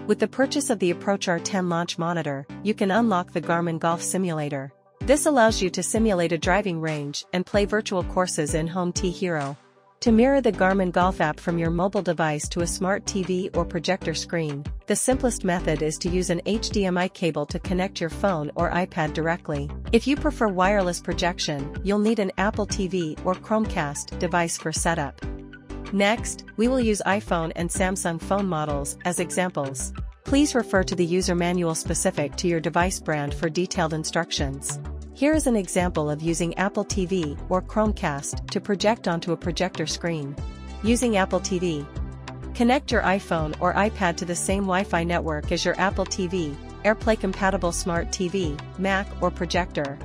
With the purchase of the Approach R10 launch monitor, you can unlock the Garmin Golf Simulator. This allows you to simulate a driving range and play virtual courses in Home T-Hero. To mirror the Garmin Golf app from your mobile device to a smart TV or projector screen, the simplest method is to use an HDMI cable to connect your phone or iPad directly. If you prefer wireless projection, you'll need an Apple TV or Chromecast device for setup. Next, we will use iPhone and Samsung phone models as examples. Please refer to the user manual specific to your device brand for detailed instructions. Here is an example of using Apple TV or Chromecast to project onto a projector screen. Using Apple TV. Connect your iPhone or iPad to the same Wi-Fi network as your Apple TV, AirPlay-compatible smart TV, Mac or projector.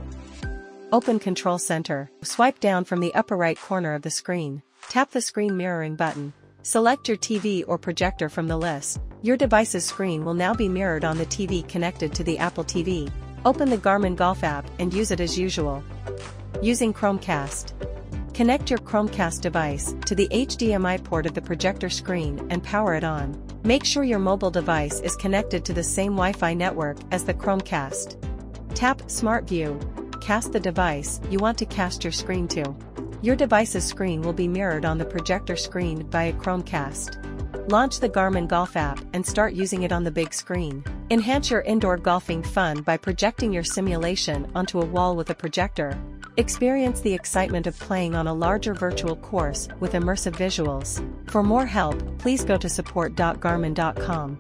Open Control Center. Swipe down from the upper right corner of the screen. Tap the screen mirroring button. Select your TV or projector from the list. Your device's screen will now be mirrored on the TV connected to the Apple TV. Open the Garmin Golf app and use it as usual. Using Chromecast. Connect your Chromecast device to the HDMI port of the projector screen and power it on. Make sure your mobile device is connected to the same Wi-Fi network as the Chromecast. Tap Smart View. Cast the device you want to cast your screen to. Your device's screen will be mirrored on the projector screen via Chromecast. Launch the Garmin Golf app and start using it on the big screen. Enhance your indoor golfing fun by projecting your simulation onto a wall with a projector. Experience the excitement of playing on a larger virtual course with immersive visuals. For more help, please go to support.garmin.com.